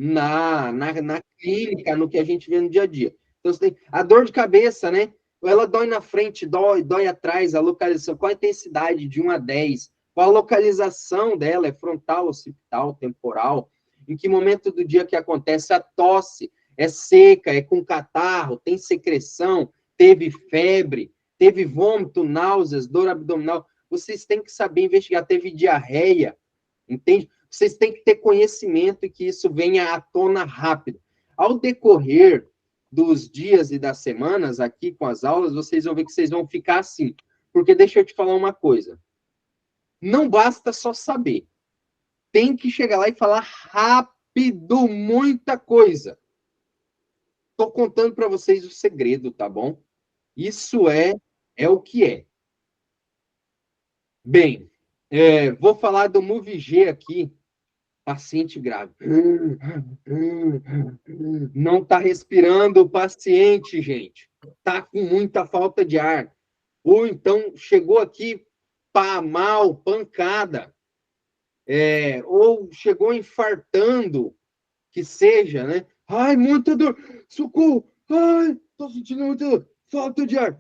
na clínica, no que a gente vê no dia a dia. Então, você tem a dor de cabeça, né? Ela dói na frente, dói atrás, a localização, qual a intensidade de 1 a 10? Qual a localização dela? É frontal, occipital, temporal? Em que momento do dia que acontece a tosse? É seca, é com catarro, tem secreção, teve febre, teve vômito, náuseas, dor abdominal. Vocês têm que saber investigar, teve diarreia, entende? Vocês têm que ter conhecimento e que isso venha à tona rápido. Ao decorrer dos dias e das semanas aqui com as aulas, vocês vão ver que vocês vão ficar assim. Porque deixa eu te falar uma coisa. Não basta só saber. Tem que chegar lá e falar rápido muita coisa. Estou contando para vocês o segredo, tá bom? Isso é o que é. Bem, vou falar do MUVG aqui. Paciente grave. Não está respirando o paciente, gente. Está com muita falta de ar. Ou então chegou aqui mal, pancada. Ou chegou infartando, que seja, né? Ai, muita dor. Socorro. Ai, estou sentindo muita falta de ar.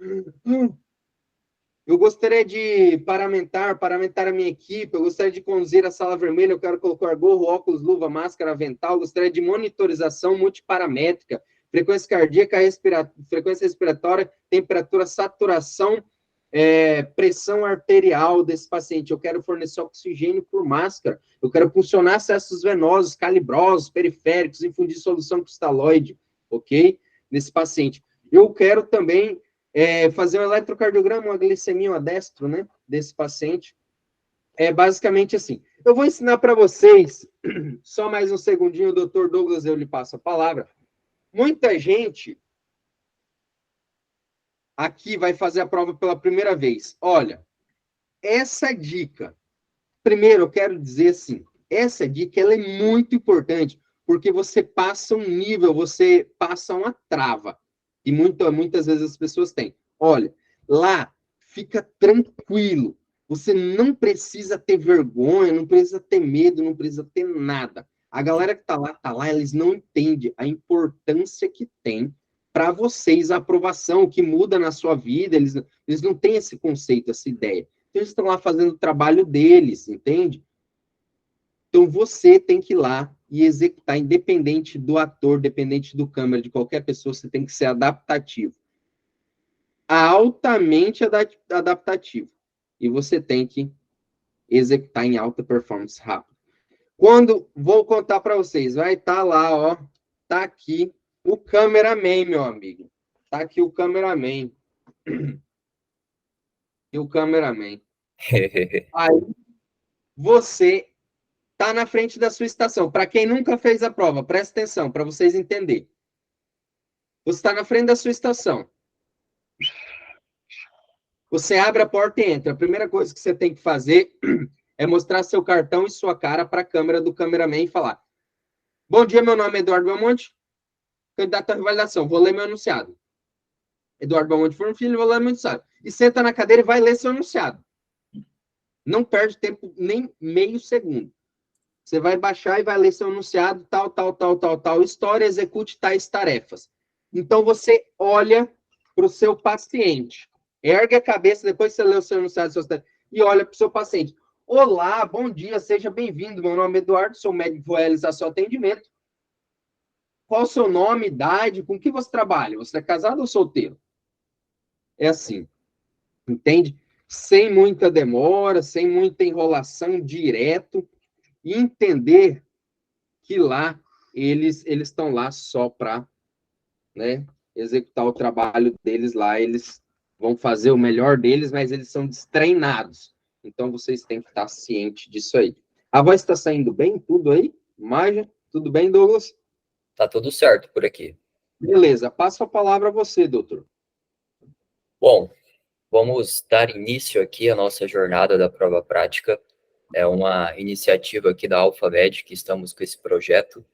Eu gostaria de paramentar a minha equipe, eu gostaria de conduzir a sala vermelha, eu quero colocar gorro, óculos, luva, máscara, avental, eu gostaria de monitorização multiparamétrica, frequência cardíaca, frequência respiratória, temperatura, saturação, pressão arterial desse paciente, eu quero fornecer oxigênio por máscara, eu quero funcionar acessos venosos, calibrosos, periféricos, infundir solução cristalóide, ok? Nesse paciente. Eu quero também fazer um eletrocardiograma, uma glicemia, uma destro, né, desse paciente. É basicamente assim. Eu vou ensinar para vocês, só mais um segundinho, doutor Douglas, eu lhe passo a palavra. Muita gente aqui vai fazer a prova pela primeira vez. Olha, essa dica, primeiro eu quero dizer assim, essa dica ela é muito importante, porque você passa um nível, você passa uma trava, e muitas vezes as pessoas têm. Olha, lá, fica tranquilo, você não precisa ter vergonha, não precisa ter medo, não precisa ter nada. A galera que tá lá, eles não entendem a importância que tem para vocês a aprovação, o que muda na sua vida, eles não têm esse conceito, essa ideia. Então, eles estão lá fazendo o trabalho deles, entende? Então, você tem que ir lá e executar, independente do ator, independente do câmera, de qualquer pessoa, você tem que ser adaptativo. Altamente adaptativo. E você tem que executar em alta performance rápido. Quando, vou contar para vocês, vai estar lá, ó, tá aqui o cameraman, meu amigo. Tá aqui o cameraman. E o cameraman. Aí, você tá na frente da sua estação. Para quem nunca fez a prova, presta atenção, para vocês entenderem. Você está na frente da sua estação. Você abre a porta e entra. A primeira coisa que você tem que fazer é mostrar seu cartão e sua cara para a câmera do cameraman e falar: bom dia, meu nome é Eduardo Belmonte, candidato à revalidação. Vou ler meu anunciado. Eduardo Belmonte Forno Filho, vou ler meu anunciado. E senta na cadeira e vai ler seu anunciado. Não perde tempo nem meio segundo. Você vai baixar e vai ler seu anunciado, tal, história, execute tais tarefas. Então, você olha para o seu paciente. Ergue a cabeça, depois você lê o seu anunciado, e olha para o seu paciente. Olá, bom dia, seja bem-vindo. Meu nome é Eduardo, sou médico, vou realizar seu atendimento. Qual o seu nome, idade, com que você trabalha? Você é casado ou solteiro? É assim, entende? Sem muita demora, sem muita enrolação, direto, e entender que lá eles estão lá só para, né, executar o trabalho deles lá, eles vão fazer o melhor deles, mas eles são destreinados. Então, vocês têm que estar cientes disso aí. A voz está saindo bem? Tudo aí? Maja? Tudo bem, Douglas? Tá tudo certo por aqui. Beleza. Passo a palavra a você, doutor. Bom, vamos dar início aqui à nossa jornada da prova prática. É uma iniciativa aqui da Alphamed que estamos com esse projeto.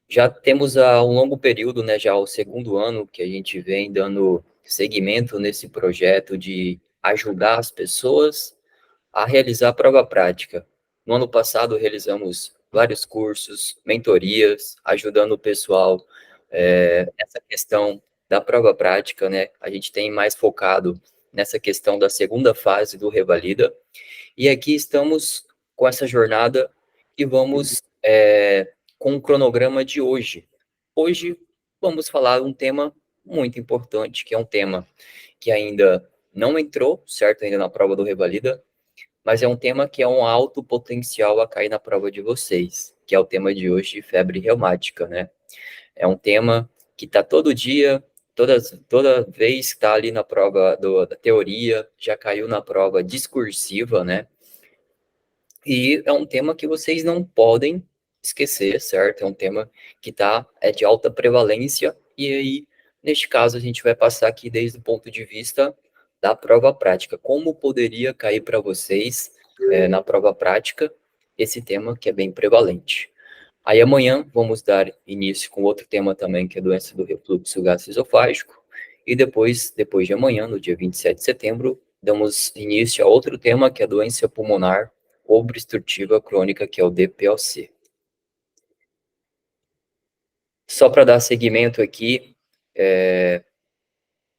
Já temos há um longo período, né, já o segundo ano que a gente vem dando seguimento nesse projeto de ajudar as pessoas a realizar a prova prática. No ano passado, realizamos vários cursos, mentorias, ajudando o pessoal nessa questão da prova prática, né? A gente tem mais focado nessa questão da segunda fase do Revalida. E aqui estamos com essa jornada e vamos com o cronograma de hoje. Hoje vamos falar um tema muito importante, que é um tema que ainda não entrou, certo? Ainda na prova do Revalida, mas é um tema que é um alto potencial a cair na prova de vocês, que é o tema de hoje, febre reumática, né? É um tema que está todo dia, toda vez que está ali na prova da teoria, já caiu na prova discursiva, né? E é um tema que vocês não podem esquecer, certo? É um tema que é de alta prevalência, e aí, neste caso, a gente vai passar aqui desde o ponto de vista da prova prática. Como poderia cair para vocês, na prova prática, esse tema que é bem prevalente. Aí amanhã vamos dar início com outro tema também, que é a doença do refluxo gastroesofágico. E depois de amanhã, no dia 27 de setembro, damos início a outro tema, que é a doença pulmonar obstrutiva crônica, que é o DPOC. Só para dar seguimento aqui,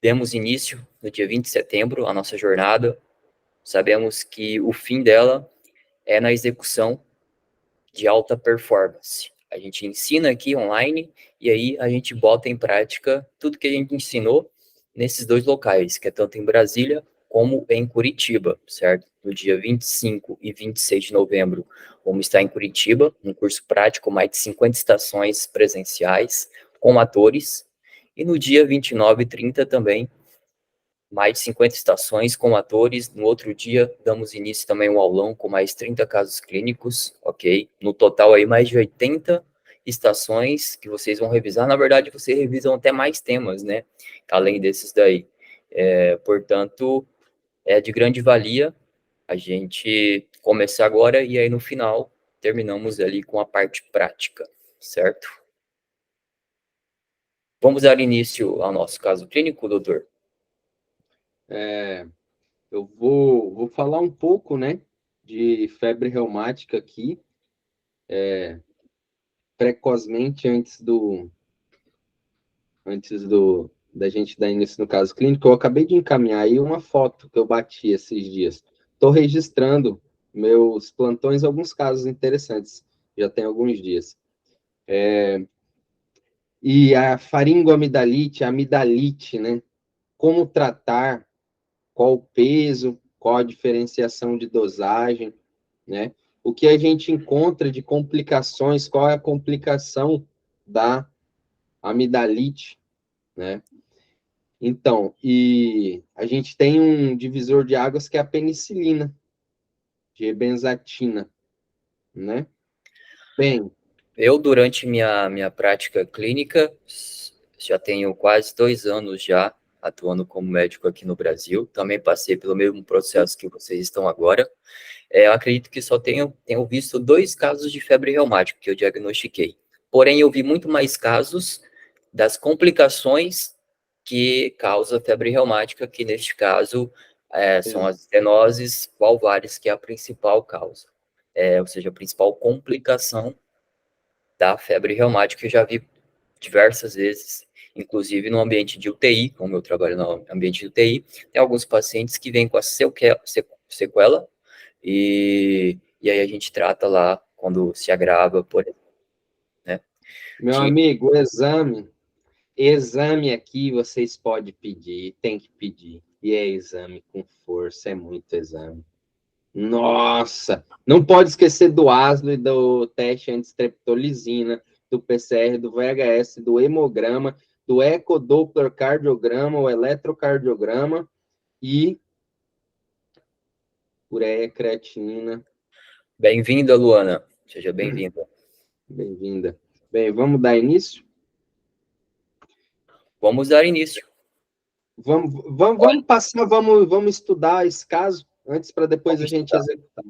demos início no dia 20 de setembro à nossa jornada. Sabemos que o fim dela é na execução de alta performance. A gente ensina aqui online e aí a gente bota em prática tudo que a gente ensinou nesses dois locais, que é tanto em Brasília como em Curitiba, certo? No dia 25 e 26 de novembro, vamos estar em Curitiba, um curso prático, mais de 50 estações presenciais com atores, e no dia 29 e 30 também, mais de 50 estações com atores. No outro dia, damos início também um aulão com mais 30 casos clínicos, ok? No total aí, mais de 80 estações que vocês vão revisar. Na verdade, vocês revisam até mais temas, né? Além desses daí. Portanto, é de grande valia a gente começar agora e aí no final terminamos ali com a parte prática, certo? Vamos dar início ao nosso caso clínico, doutor? Eu vou falar um pouco, né, de febre reumática aqui, precocemente da gente dar início no caso clínico. Eu acabei de encaminhar aí uma foto que eu bati esses dias. Estou registrando meus plantões, alguns casos interessantes, já tem alguns dias. E a faringoamidalite, a amidalite, né? Como tratar, qual o peso, qual a diferenciação de dosagem, né? O que a gente encontra de complicações, qual é a complicação da amidalite, né? Então, e a gente tem um divisor de águas que é a penicilina, de benzatina, né? Bem, Eu, durante minha prática clínica, já tenho quase 2 anos já atuando como médico aqui no Brasil. Também passei pelo mesmo processo que vocês estão agora. Eu acredito que só tenho visto 2 casos de febre reumática que eu diagnostiquei. Porém, eu vi muito mais casos das complicações que causa febre reumática, que neste caso são as estenoses valvares, que é a principal causa. Ou seja, a principal complicação da febre reumática, eu já vi diversas vezes, inclusive no ambiente de UTI, como eu trabalho no ambiente de UTI, tem alguns pacientes que vêm com a sequela, e aí a gente trata lá quando se agrava, por exemplo, né? meu amigo, exame aqui vocês podem pedir, tem que pedir. E é exame com força, é muito exame. Nossa! Não pode esquecer do ASLO e do teste antistreptolizina, do PCR, do VHS, do hemograma, do ecodoppler cardiograma, o eletrocardiograma e ureia, creatinina. Bem-vinda, Luana. Seja bem-vinda. Bem-vinda. Bem, vamos dar início? Vamos dar início. Vamos passar, vamos estudar esse caso antes para depois a gente executar.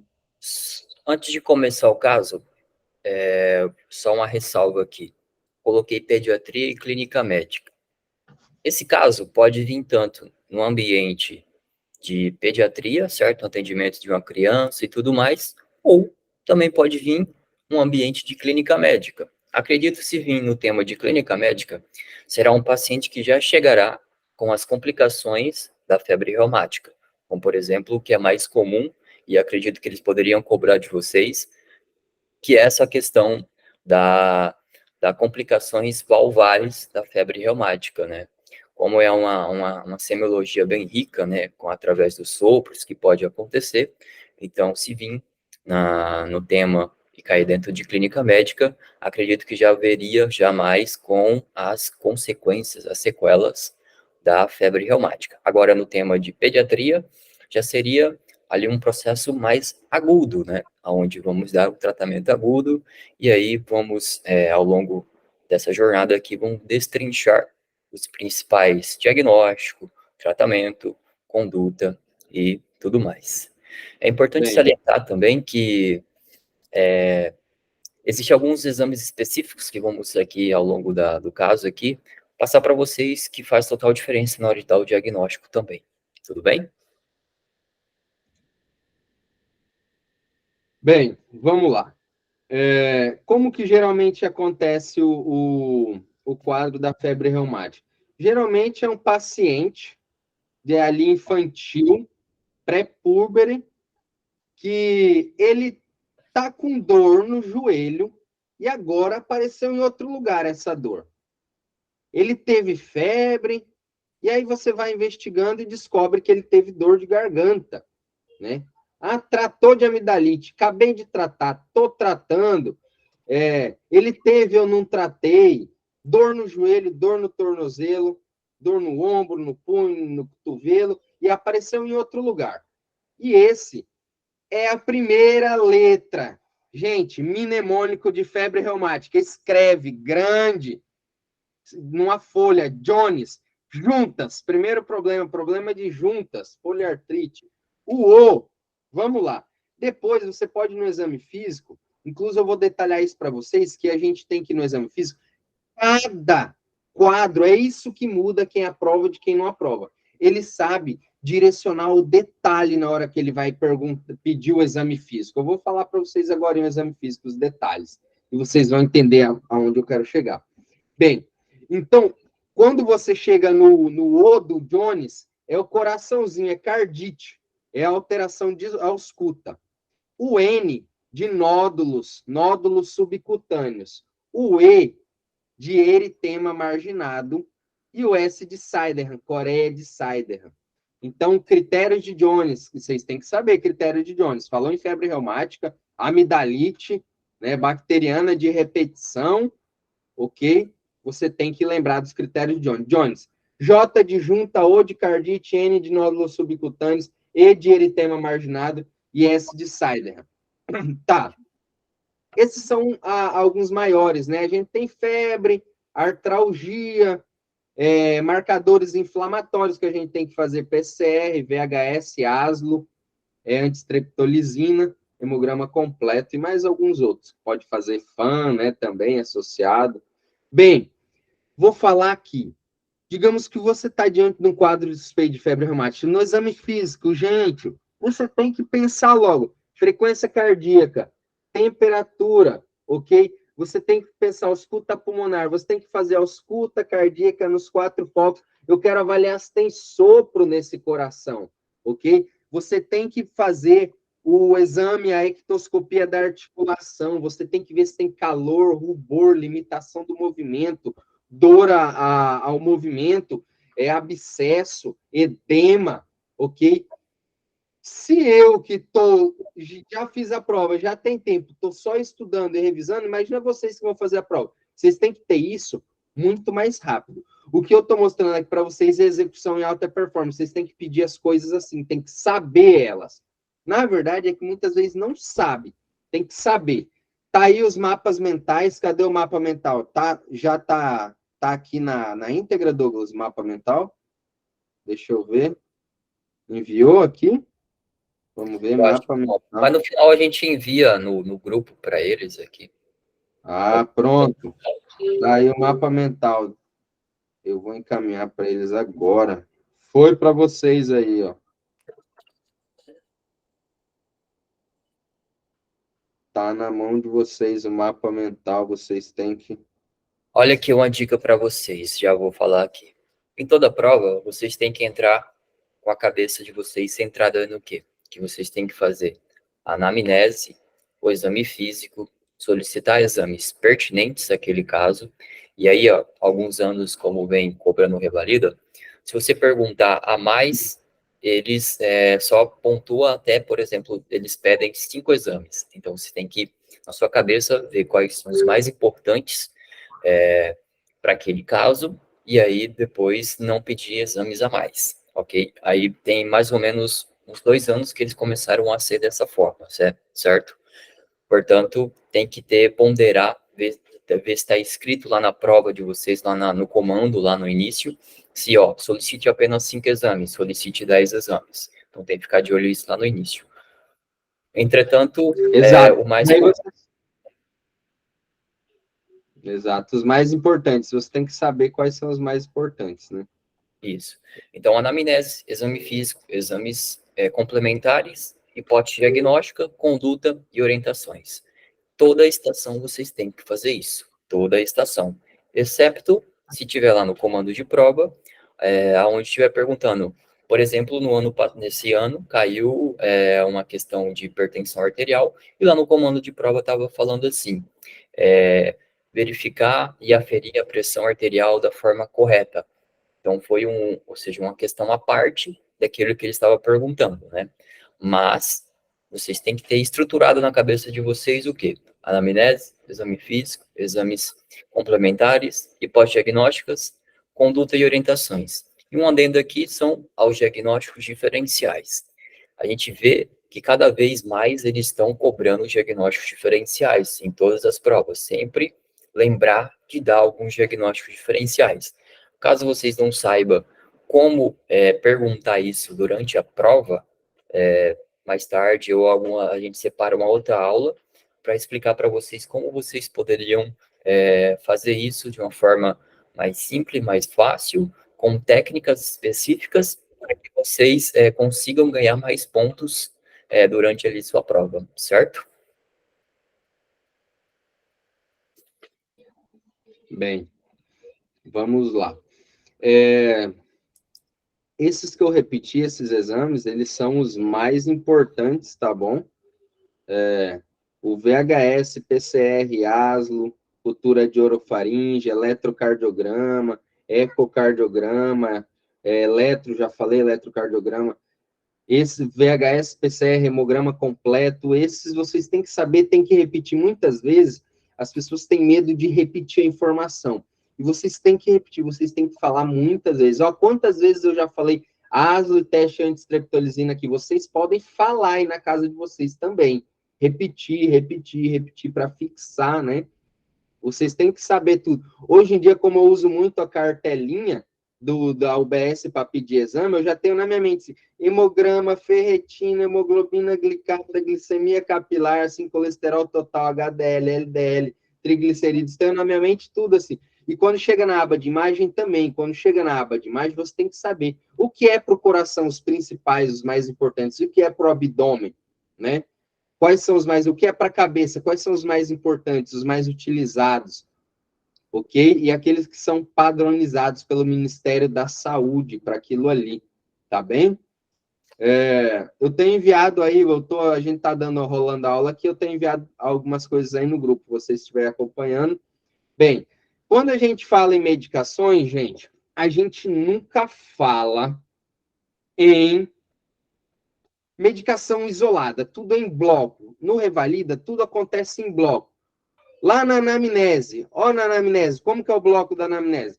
Antes de começar o caso, só uma ressalva aqui. Coloquei pediatria e clínica médica. Esse caso pode vir tanto no ambiente de pediatria, certo? Atendimento de uma criança e tudo mais, ou também pode vir um ambiente de clínica médica. Acredito, se vir no tema de clínica médica, será um paciente que já chegará com as complicações da febre reumática, como, por exemplo, o que é mais comum, e acredito que eles poderiam cobrar de vocês, que é essa questão da complicações valvares da febre reumática, né? Como é uma semiologia bem rica, né, através dos sopros que pode acontecer, então, se vir no tema e cair dentro de clínica médica, acredito que já haveria jamais com as consequências, as sequelas da febre reumática. Agora, no tema de pediatria, já seria ali um processo mais agudo, né, onde vamos dar o tratamento agudo, e aí vamos, ao longo dessa jornada aqui, vamos destrinchar os principais diagnóstico, tratamento, conduta e tudo mais. É importante Bem, salientar também que existem alguns exames específicos que vamos aqui ao longo do caso aqui, passar para vocês que faz total diferença na hora de dar o diagnóstico também. Tudo bem? bem, vamos lá. Como que geralmente acontece o quadro da febre reumática? Geralmente é um paciente de ali infantil, pré-púbere, que ele tá com dor no joelho e agora apareceu em outro lugar essa dor. Ele teve febre, e aí você vai investigando e descobre que ele teve dor de garganta, né? Ah, tratou de amidalite, acabei de tratar, estou tratando. Ele teve, eu não tratei, dor no joelho, dor no tornozelo, dor no ombro, no punho, no cotovelo, e apareceu em outro lugar. E esse é a primeira letra. Gente, mnemônico de febre reumática. Escreve grande, numa folha, Jones, juntas. Primeiro problema de juntas, poliartrite. Vamos lá. Depois você pode ir no exame físico, inclusive eu vou detalhar isso para vocês, que a gente tem que ir no exame físico. Cada quadro, é isso que muda quem aprova de quem não aprova. Ele sabe direcionar o detalhe na hora que ele vai pedir o exame físico. Eu vou falar para vocês agora em exame físico os detalhes, e vocês vão entender aonde eu quero chegar. Bem, então, quando você chega no O do Jones, é o coraçãozinho, é cardite, é a alteração de ausculta. O N de nódulos, nódulos subcutâneos. O E de eritema marginado e o S de Sydenham, Coreia de Sydenham. Então, critérios de Jones, que vocês têm que saber, critério de Jones. Falou em febre reumática, amidalite, né, bacteriana de repetição, ok? Você tem que lembrar dos critérios de Jones. Jones, J de junta, O de cardite, N de nódulos subcutâneos, E de eritema marginado e S de Sydenham. Tá. Esses são alguns maiores, né? A gente tem febre, artralgia, marcadores inflamatórios que a gente tem que fazer PCR, VHS, ASLO, antistreptolizina, hemograma completo e mais alguns outros. Pode fazer FAN, né, também associado. Bem, vou falar aqui. Digamos que você está diante de um quadro de suspeita de febre reumática. No exame físico, gente, você tem que pensar logo. Frequência cardíaca, temperatura, ok? Você tem que pensar ausculta pulmonar, você tem que fazer ausculta cardíaca nos 4 focos. Eu quero avaliar se tem sopro nesse coração, ok? Você tem que fazer o exame, a ectoscopia da articulação, você tem que ver se tem calor, rubor, limitação do movimento, dor ao movimento, abscesso, edema, ok? Se eu que já fiz a prova, já tem tempo, estou só estudando e revisando, imagina vocês que vão fazer a prova. Vocês têm que ter isso muito mais rápido. O que eu estou mostrando aqui para vocês é execução em alta performance. Vocês têm que pedir as coisas assim, tem que saber elas. Na verdade, é que muitas vezes não sabe, tem que saber. Tá aí os mapas mentais, cadê o mapa mental? Já tá aqui na íntegra, Douglas, mapa mental. Deixa eu ver. Enviou aqui? Vamos ver, Eu acho que mapa não. Mas mental. no final a gente envia no grupo para eles aqui. Ah, pronto. Tá aí o mapa mental. Eu vou encaminhar para eles agora. Foi para vocês aí, ó. tá na mão de vocês o mapa mental, vocês têm que... Olha aqui uma dica para vocês, já vou falar aqui. Em toda prova, vocês têm que entrar com a cabeça de vocês centrada no quê? Que vocês têm que fazer a anamnese, o exame físico, solicitar exames pertinentes àquele caso, e aí, ó, alguns anos, como vem cobrando revalida, se você perguntar a mais, eles só pontuam até, por exemplo, eles pedem 5 exames. Então, você tem que, na sua cabeça, ver quais são os mais importantes para aquele caso, e aí depois não pedir exames a mais, ok? Aí tem mais ou menos uns 2 anos que eles começaram a ser dessa forma, certo? Portanto, tem que ponderar, ver se está escrito lá na prova de vocês, lá no comando, lá no início, se, ó, solicite apenas 5 exames, solicite 10 exames. Então, tem que ficar de olho isso lá no início. Entretanto, Exato. o mais... Exato, os mais importantes. Você tem que saber quais são os mais importantes, né? Isso. Então, anamnese, exame físico, exames complementares, hipótese diagnóstica, conduta e orientações. Toda estação vocês têm que fazer isso. Toda a estação. Excepto se tiver lá no comando de prova, aonde estiver perguntando. Por exemplo, nesse ano, caiu uma questão de hipertensão arterial, e lá no comando de prova estava falando assim, verificar e aferir a pressão arterial da forma correta. Então, foi ou seja, uma questão à parte daquilo que ele estava perguntando, né? Mas vocês têm que ter estruturado na cabeça de vocês o quê? Anamnese, exame físico, exames complementares, hipóteses diagnósticas, conduta e orientações. E um adendo aqui são aos diagnósticos diferenciais. A gente vê que cada vez mais eles estão cobrando diagnósticos diferenciais em todas as provas. Sempre lembrar de dar alguns diagnósticos diferenciais. Caso vocês não saibam como perguntar isso durante a prova, mais tarde a gente separa uma outra aula para explicar para vocês como vocês poderiam fazer isso de uma forma mais simples, mais fácil, com técnicas específicas, para que vocês consigam ganhar mais pontos durante ali sua prova, certo? Bem, vamos lá. Esses que eu repeti, esses exames, eles são os mais importantes, tá bom? O VHS, PCR, ASLO, cultura de orofaringe, eletrocardiograma, ecocardiograma, já falei, eletrocardiograma. Esse VHS, PCR, hemograma completo, esses vocês têm que saber, têm que repetir muitas vezes. As pessoas têm medo de repetir a informação. E vocês têm que repetir, vocês têm que falar muitas vezes. Ó, quantas vezes eu já falei ASLO e teste anti-streptolizina que vocês podem falar aí na casa de vocês também. Repetir, repetir, repetir para fixar, né? Vocês têm que saber tudo. Hoje em dia, como eu uso muito a cartelinha da UBS para pedir exame, eu já tenho na minha mente hemograma, ferretina, hemoglobina glicada, glicemia capilar, assim, colesterol total, HDL, LDL, triglicerídeos, tenho na minha mente tudo assim. E quando chega na aba de imagem também, quando chega na aba de imagem, você tem que saber o que é para o coração, os principais, os mais importantes, e o que é para o abdômen, né? Quais são os mais, o que é para a cabeça, quais são os mais importantes, os mais utilizados, ok? E aqueles que são padronizados pelo Ministério da Saúde para aquilo ali, tá bem? Eu tenho enviado aí, a gente está rolando a aula aqui, eu tenho enviado algumas coisas aí no grupo, vocês estiverem acompanhando. Bem, quando a gente fala em medicações, gente, a gente nunca fala em medicação isolada, tudo em bloco. No Revalida, tudo acontece em bloco. Lá na anamnese, na anamnese, como que é o bloco da anamnese?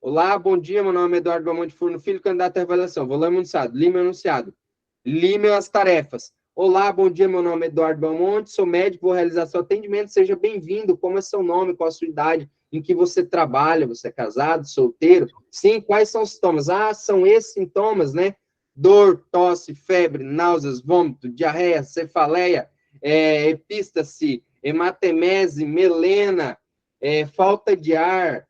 Olá, bom dia, meu nome é Eduardo Belmonte Furno Filho, candidato à avaliação. Volume enunciado, Lima enunciado. Lima as tarefas. Olá, bom dia, meu nome é Eduardo Belmonte, sou médico, vou realizar seu atendimento, seja bem-vindo, como é seu nome, qual a sua idade, em que você trabalha, você é casado, solteiro? Sim, quais são os sintomas? São esses sintomas, né? Dor, tosse, febre, náuseas, vômito, diarreia, cefaleia, epístase, hematemese, melena, falta de ar,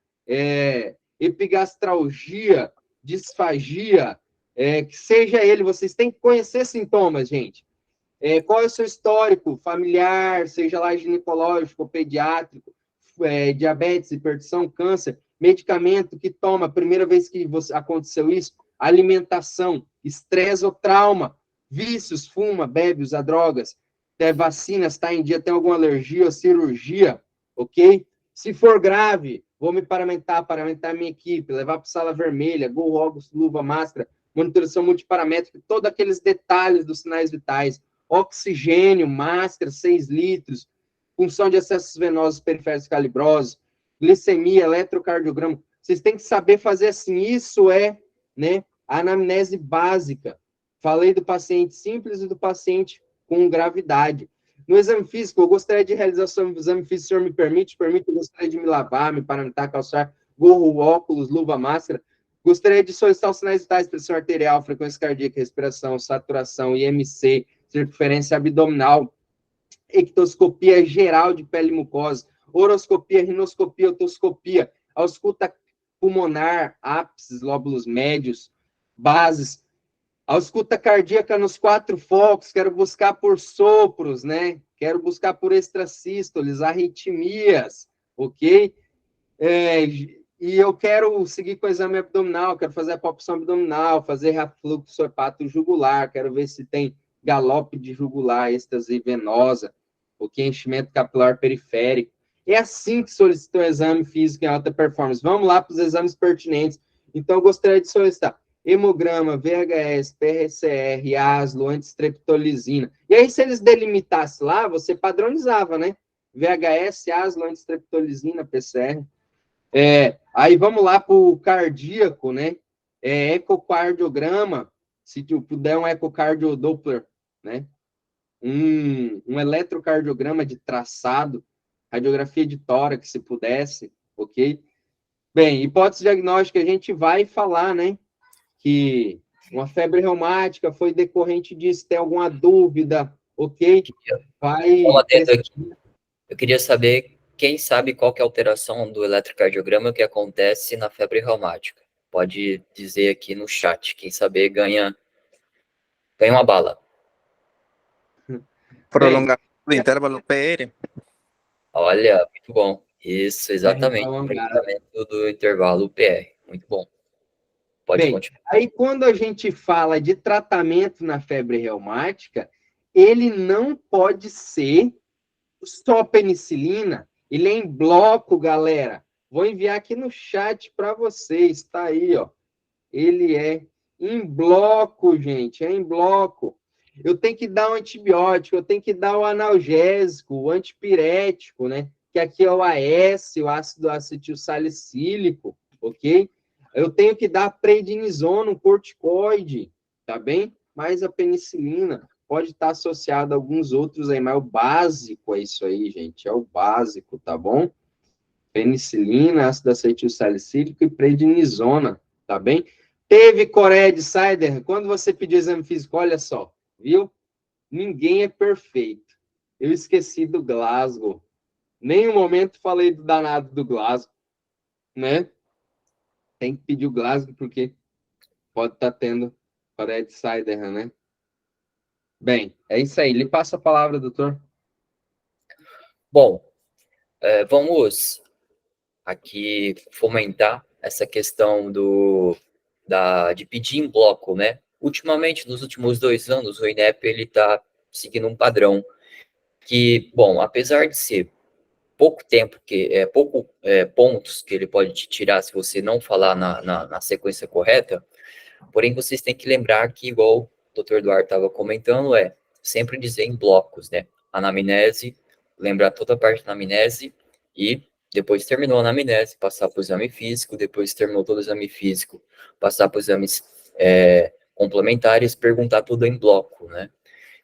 epigastralgia, disfagia, que seja ele, vocês têm que conhecer sintomas, gente. Qual é o seu histórico familiar, seja lá ginecológico, pediátrico, diabetes, hipertensão, câncer, medicamento que toma, primeira vez que aconteceu isso, alimentação, estresse ou trauma, vícios, fuma, bebe, usa drogas, vacinas, está em dia, tem alguma alergia ou cirurgia, ok? Se for grave, vou me paramentar minha equipe, levar para sala vermelha, gol, óculos, luva, máscara, monitoração multiparamétrica, todos aqueles detalhes dos sinais vitais, oxigênio, máscara, 6 litros, função de acessos venosos periféricos calibrosos, glicemia, eletrocardiograma. Vocês têm que saber fazer assim. Isso né, a anamnese básica. Falei do paciente simples e do paciente com gravidade. No exame físico, eu gostaria de realizar o exame físico, o senhor me permite? Permite, eu gostaria de me lavar, me paramentar, calçar, gorro, óculos, luva, máscara. Gostaria de solicitar os sinais vitais, pressão arterial, frequência cardíaca, respiração, saturação, IMC, circunferência abdominal, ectoscopia geral de pele e mucosa, oroscopia, rinoscopia, otoscopia, ausculta pulmonar, ápices, lóbulos médios, bases, ausculta cardíaca nos 4 focos, quero buscar por sopros, né? Quero buscar por extrasístoles, arritmias, ok? E eu quero seguir com o exame abdominal, quero fazer a palpação abdominal, fazer refluxo hepato-jugular, quero ver se tem galope de jugular, êxtase venosa, ok? Enchimento capilar periférico. É assim que solicita o exame físico em alta performance. Vamos lá para os exames pertinentes. Então, eu gostaria de solicitar hemograma, VHS, PRCR, ASLO, antistreptolizina. E aí, se eles delimitassem lá, você padronizava, né? VHS, ASLO, antistreptolizina, PCR. Aí vamos lá para o cardíaco, né? Ecocardiograma, se tu puder um ecocardio-doppler, né? Um eletrocardiograma de traçado, radiografia de tórax, se pudesse, ok? Bem, hipótese diagnóstica, a gente vai falar, né? Que uma febre reumática foi decorrente disso, tem alguma dúvida, ok? Vai... Eu queria saber, quem sabe qual que é a alteração do eletrocardiograma que acontece na febre reumática? Pode dizer aqui no chat. Quem saber ganha uma bala. Prolongamento do intervalo PR. Olha, muito bom. Isso, exatamente. Prolongamento do intervalo PR. Muito bom. Pode continuar. Aí quando a gente fala de tratamento na febre reumática, ele não pode ser só penicilina, ele é em bloco, galera. Vou enviar aqui no chat para vocês, tá aí, ó. Ele é em bloco, gente, é em bloco. Eu tenho que dar um antibiótico, eu tenho que dar o analgésico, o antipirético, né? Que aqui é o AS, o ácido acetilsalicílico, ok? Eu tenho que dar prednisona, um corticoide, tá bem? Mas a penicilina pode estar associada a alguns outros aí, mas o básico é isso aí, gente, é o básico, tá bom? Penicilina, ácido acetilsalicílico e prednisona, tá bem? Teve Coreia de Cider, quando você pediu exame físico, olha só, viu? Ninguém é perfeito. Eu esqueci do Glasgow. Nenhum momento falei do danado do Glasgow, né? Tem que pedir o Glasgow, porque pode estar tendo Coreia de Cider, né? Bem, é isso aí. Lhe passo a palavra, doutor. Bom, vamos aqui fomentar essa questão de pedir em bloco, né? Ultimamente, nos últimos 2 anos, o INEP ele está seguindo um padrão que, bom, apesar de ser pouco tempo, pontos que ele pode te tirar se você não falar na sequência correta, porém vocês têm que lembrar que, igual o Dr. Eduardo estava comentando, sempre dizer em blocos, né? Anamnese, lembrar toda a parte da anamnese e depois terminou a anamnese, passar para o exame físico, depois terminou todo o exame físico, passar para os exames complementares, perguntar tudo em bloco, né?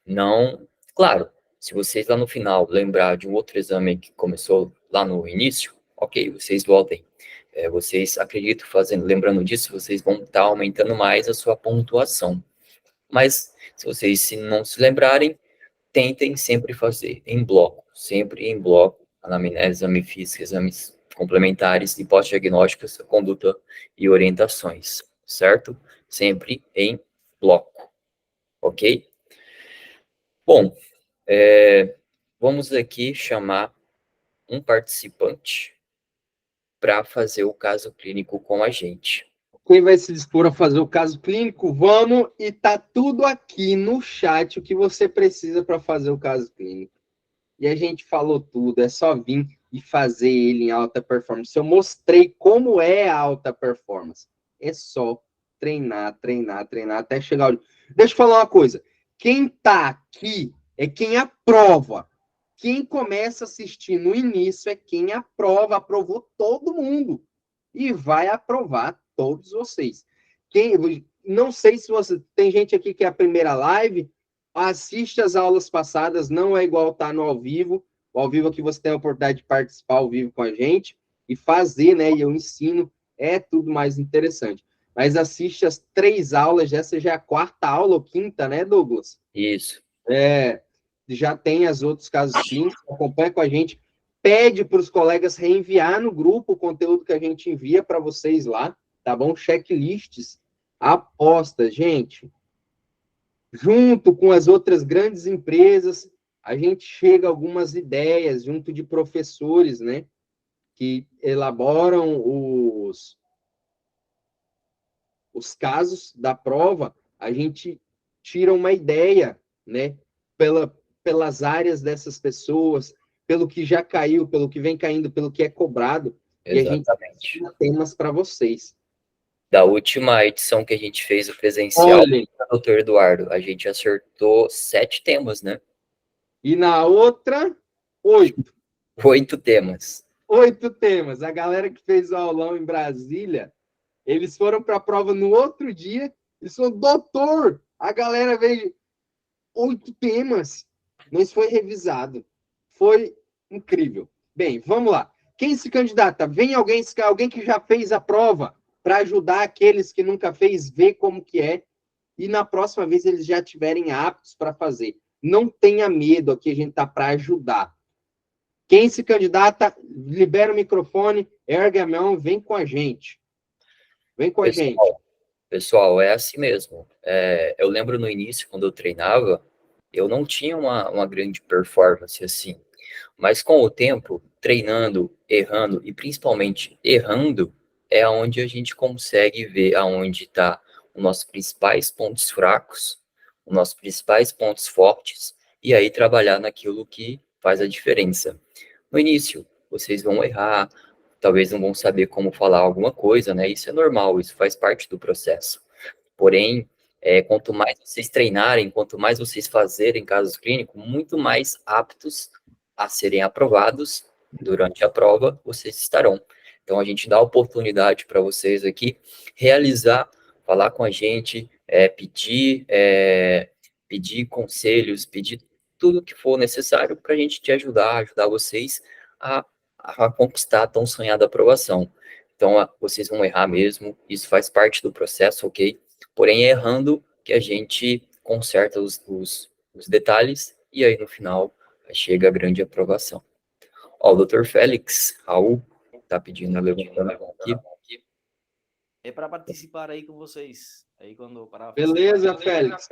Não, claro, se vocês lá no final lembrar de um outro exame que começou lá no início, ok, vocês voltem. Vocês acreditam lembrando disso, vocês vão estar aumentando mais a sua pontuação. Mas, se vocês não se lembrarem, tentem sempre fazer em bloco, anamnese, exame físico, exames complementares e pós-diagnósticos, conduta e orientações, certo? Sempre em bloco, ok? Bom, vamos aqui chamar um participante para fazer o caso clínico com a gente. Quem vai se dispor a fazer o caso clínico? Vamos, e tá tudo aqui no chat o que você precisa para fazer o caso clínico. E a gente falou tudo, é só vir e fazer ele em alta performance. Eu mostrei como é a alta performance. É só treinar, treinar, treinar até chegar ao... Deixa eu falar uma coisa. Quem tá aqui é quem aprova. Quem começa a assistir no início é quem aprova, aprovou todo mundo. E vai aprovar todos vocês. Não sei se você... Tem gente aqui que é a primeira live, assiste as aulas passadas, não é igual estar no ao vivo. O ao vivo aqui você tem a oportunidade de participar ao vivo com a gente e fazer, né? E eu ensino, é tudo mais interessante. Mas assiste as 3 aulas, essa já é a 4ª aula ou 5ª, né, Douglas? Isso. Já tem as outros casos clínicos, acompanha com a gente, pede para os colegas reenviar no grupo o conteúdo que a gente envia para vocês lá, tá bom? Checklists, aposta, gente. Junto com as outras grandes empresas, a gente chega a algumas ideias, junto de professores, né? Que elaboram os casos da prova, a gente tira uma ideia, né? Pelas áreas dessas pessoas, pelo que já caiu, pelo que vem caindo, pelo que é cobrado, Exatamente. E a gente tira temas para vocês. Da última edição que a gente fez o presencial, doutor Eduardo, a gente acertou 7 temas, né? E na outra, 8. 8 temas. 8 temas. A galera que fez o aulão em Brasília, eles foram para a prova no outro dia, eles falaram, doutor, a galera veio 8 temas. Mas foi revisado. Foi incrível. Bem, vamos lá. Quem se candidata? Vem alguém que já fez a prova para ajudar aqueles que nunca fez, ver como que é. E na próxima vez eles já estiverem aptos para fazer. Não tenha medo, aqui a gente está para ajudar. Quem se candidata, libera o microfone, ergue a mão, vem com a gente. Vem com a gente. Pessoal, é assim mesmo. Eu lembro no início, quando eu treinava, eu não tinha uma grande performance assim. Mas com o tempo, treinando, errando e principalmente errando, é onde a gente consegue ver aonde está os nossos principais pontos fracos, os nossos principais pontos fortes, e aí trabalhar naquilo que faz a diferença. No início, vocês vão errar, talvez não vão saber como falar alguma coisa, né? Isso é normal, isso faz parte do processo. Porém, quanto mais vocês treinarem, quanto mais vocês fazerem casos clínicos, muito mais aptos a serem aprovados durante a prova, vocês estarão. Então, a gente dá a oportunidade para vocês aqui realizar, falar com a gente, pedir conselhos, pedir tudo que for necessário para a gente te ajudar vocês a conquistar a tão sonhada aprovação. Então, vocês vão errar mesmo, isso faz parte do processo, ok? Porém, é errando que a gente conserta os detalhes e aí, no final, chega a grande aprovação. Ó, o Dr. Félix Raul tá pedindo a levantando a mão aqui. É para participar aí com vocês. Aí quando parar. Beleza, Félix.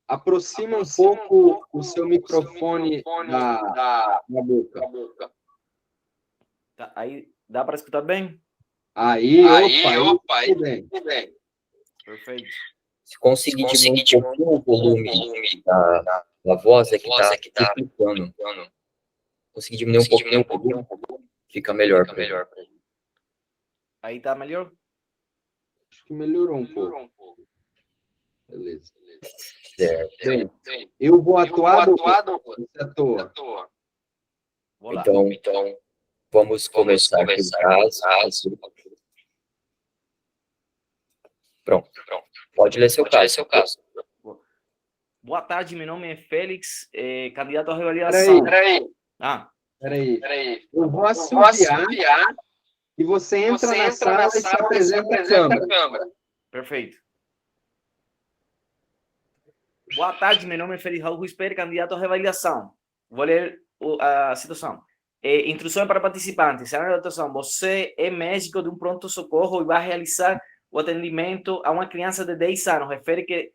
Aproxima um pouco o seu microfone da boca. Tá, aí dá para escutar bem? Aí, opa, aí, tudo bem. Perfeito. Se conseguir diminuir um pouquinho o volume da voz, é que tá duplicando. Conseguir diminuir um pouquinho, fica melhor. Aí tá melhor? Acho que melhorou um pouco. Beleza. Certo. Bem, eu vou atuar, você atua. Então, vamos começar aqui o caso. Pronto. Pode ler seu caso. Boa tarde, meu nome é Félix, candidato à revalidação. Peraí. Eu vou assoviar e você entra na sala e se apresenta à câmera. Perfeito. Boa tarde, meu nome é Félix Raul Ruiz Pérez, candidato à revalidação. Vou ler a situação. Instruções para participantes. A situação: você é médico de um pronto-socorro e vai realizar o atendimento a uma criança de 10 anos. Refere que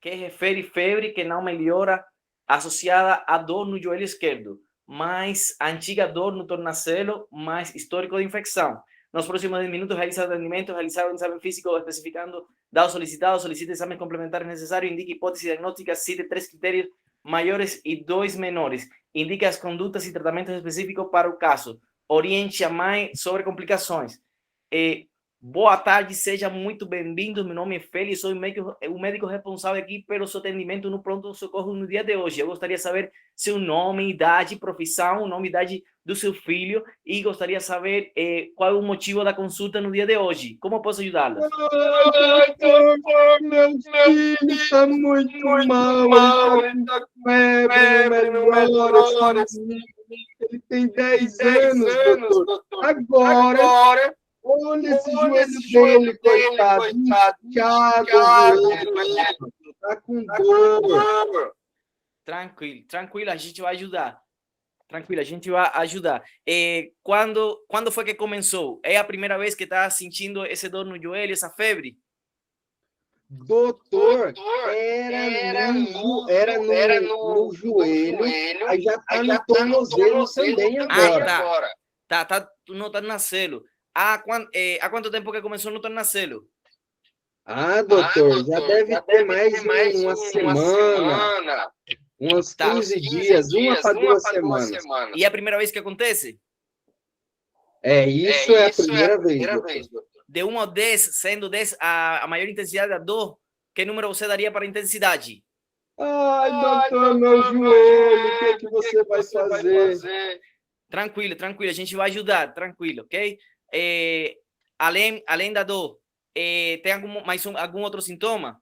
que refere febre que não melhora associada a dor no joelho esquerdo, mais antiga dor no tornozelo, mais histórico de infecção. Nos próximos 10 minutos, realiza o atendimento, realizar um exame físico especificando dados solicitados, solicite exames complementares necessários, indique hipótese diagnóstica, cite 3 critérios maiores e 2 menores, indique as condutas e tratamentos específicos para o caso, oriente a mãe sobre complicações. Boa tarde, seja muito bem-vindo. Meu nome é Félix, sou o médico responsável aqui pelo seu atendimento no pronto-socorro no dia de hoje. Eu gostaria de saber seu nome, idade, profissão, nome e idade do seu filho e gostaria de saber qual é o motivo da consulta no dia de hoje. Como posso ajudá-lo? Doutor, meu filho está muito mal, ele está com febre, não melhora. Ele tem 10 anos, doutor. Agora, olha esse joelho dele, coitado, inchado, está com dor. Tranquilo, a gente vai ajudar. Tranquilo, a gente vai ajudar. Quando foi que começou? É a primeira vez que está sentindo esse dor no joelho, essa febre? Doutor, era no joelho, aí já está no tornozelo também agora. Tá no tornozelo. Há quanto tempo que começou no tornozelo? Doutor, já deve ter mais uma semana, uns 15 dias, 1 para 2 semanas. E é a primeira vez que acontece? Isso é a primeira vez, doutor. De 1 a 10, sendo 10 a maior intensidade da dor, que número você daria para a intensidade? Ai, doutor, meu joelho, o que você vai fazer? Tranquilo, a gente vai ajudar, tranquilo, ok? Além da dor, tem algum outro sintoma?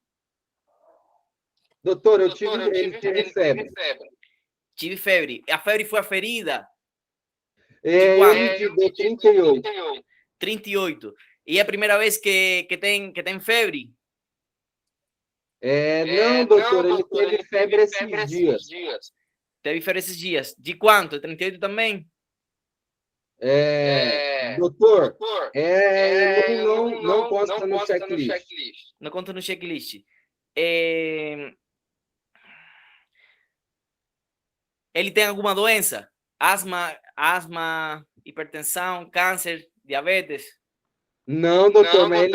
Doutor, ele teve febre. Tive febre. A febre foi aferida? Ele deu 38. 38. E é a primeira vez que tem febre? Não, doutor, ele teve febre esses dias. Teve febre esses dias. De quanto? 38 também? Doutor, não consta no checklist. Não conta no checklist. Ele tem alguma doença? Asma, hipertensão, câncer, diabetes? Não, doutor, mas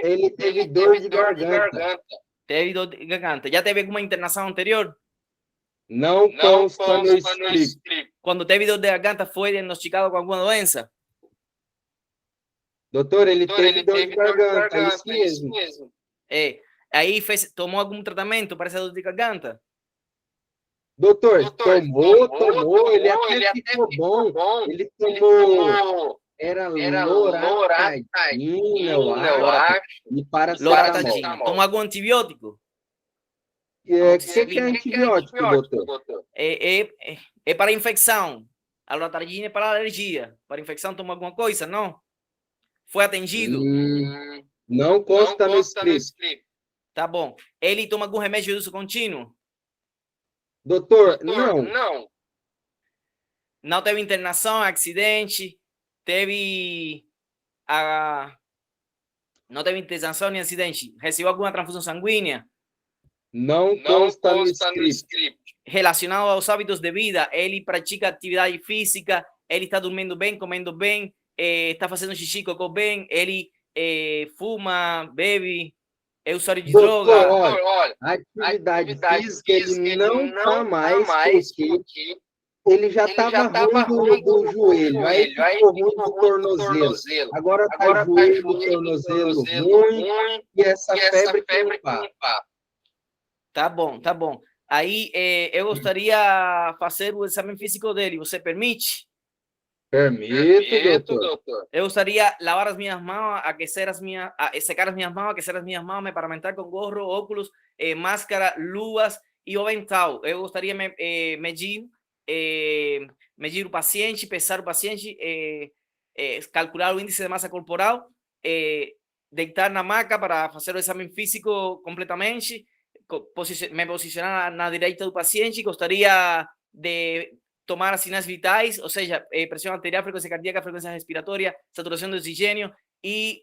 ele teve dor de garganta. Teve dor de garganta. Já teve alguma internação anterior? Não consta no script. Quando teve dor de garganta, foi diagnosticado com alguma doença? Doutor, ele teve dor de garganta, é isso mesmo. Aí tomou algum tratamento para essa dor de garganta? Doutor, tomou, ele até ficou bom. Ele tomou, era loratadina, eu acho, e paracetamol. Tomou algum antibiótico? O que é antibiótico, doutor? É para infecção. A loratadina é para alergia. Para infecção, toma alguma coisa, não? Foi atendido? Não consta no script. Tá bom. Ele toma algum remédio de uso contínuo? Doutor, não. Não teve internação, acidente, não teve internação nem acidente. Recebeu alguma transfusão sanguínea? Não consta no script. Relacionado aos hábitos de vida, ele pratica atividade física, ele está dormindo bem, comendo bem, está fazendo xixi, cocô bem, ele fuma, bebe, é usuário de droga. Olha, a atividade física ele não está mais porque ele já estava ruim do joelho, aí ficou ruim do tornozelo. Agora está joelho, tornozelo ruim e essa febre que não passa. Tá bom. Aí eu gostaria de fazer o exame físico dele. Você permite? Permito, doutor. Eu gostaria de lavar as minhas mãos, secar as minhas mãos, aquecer as minhas mãos, me paramentar com gorro, óculos, máscara, luvas e o avental. Eu gostaria de medir o paciente, pesar o paciente, calcular o índice de massa corporal, deitar na maca para fazer o exame físico completamente, me posicionar na direita do paciente. Gostaria de tomar as sinais vitais, ou seja, pressão arterial, frequência cardíaca, frequência respiratória, saturação de oxigênio e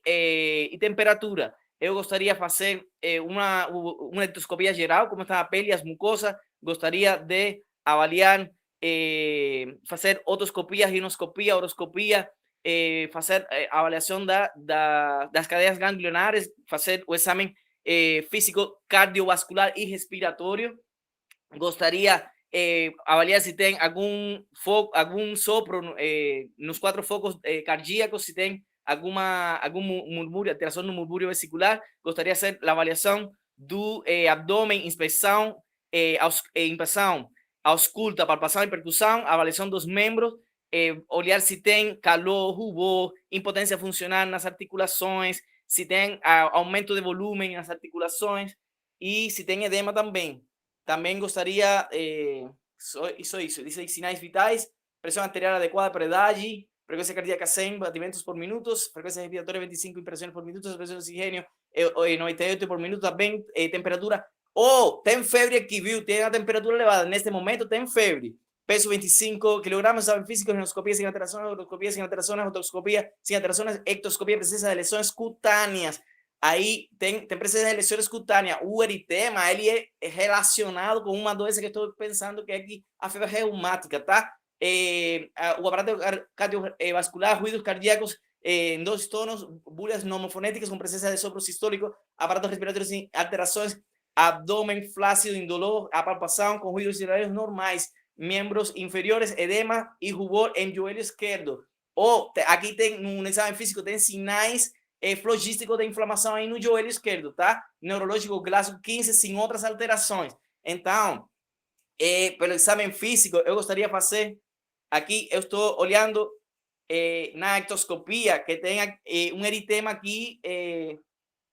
temperatura. eu gostaria de fazer uma endoscopia geral, como está a pele e as mucosas. Gostaria de avaliar, fazer otoscopia, rinoscopia, oroscopia, fazer avaliação das cadeias ganglionares, fazer o exame físico cardiovascular e respiratório. Gostaria avaliar se tem algum sopro nos 4 focos cardíacos, se tem algum murmúrio, alteração no murmúrio vesicular. Gostaria de fazer a avaliação do abdômen, inspeção, ausculta, palpação e percussão, avaliação dos membros, olhar se tem calor, rubor, impotência funcional nas articulações, se tem aumento de volume nas articulações e se tem edema também. Também gostaria, isso, dice sinais vitais, pressão arterial adequada para a idade, frequência cardíaca 100 batimentos por minuto, frequência respiratória 25 impressões por minuto, pressão de oxigênio 98 por minuto, também temperatura. Tem febre aqui, viu? Tem a temperatura elevada. Neste momento tem febre. Peso 25 kg, exame físico, rinoscopia sin alteraciones, oroscopia sin alteraciones, otoscopia sin alteraciones, ectoscopia, presencia de lesiones cutâneas. Aí tem presença de lesões cutâneas. O eritema, ele é relacionado com uma doença que estou pensando que é aqui, a febre reumática, tá? O aparato cardiovascular, ruídos cardíacos em 2 tonos, bulhas pneumofonéticas com presença de sopro sistólico, aparato respiratório sem alterações, abdômen flácido, indolor, a palpação com ruídos circulares normais, membros inferiores, edema e rubor em joelho esquerdo. Aqui tem, no exame físico, tem sinais flogísticos de inflamação aí no joelho esquerdo, tá? Neurológico Glasgow 15, sem outras alterações. Então, pelo exame físico, eu gostaria de fazer, aqui eu estou olhando na ectoscopia, que tem um eritema aqui,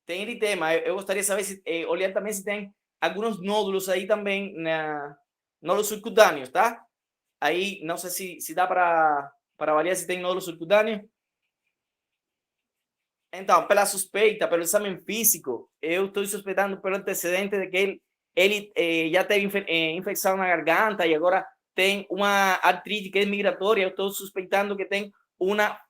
tem eritema. Eu gostaria de saber, olhar também se tem alguns nódulos aí também, nódulos subcutâneos, tá? Aí, não sei se dá para avaliar se tem nódulo subcutâneo. Então, pela suspeita, pelo exame físico, eu estou suspeitando pelo antecedente de que ele já teve infecção na garganta e agora tem uma artrite que é migratória. Eu estou suspeitando que tem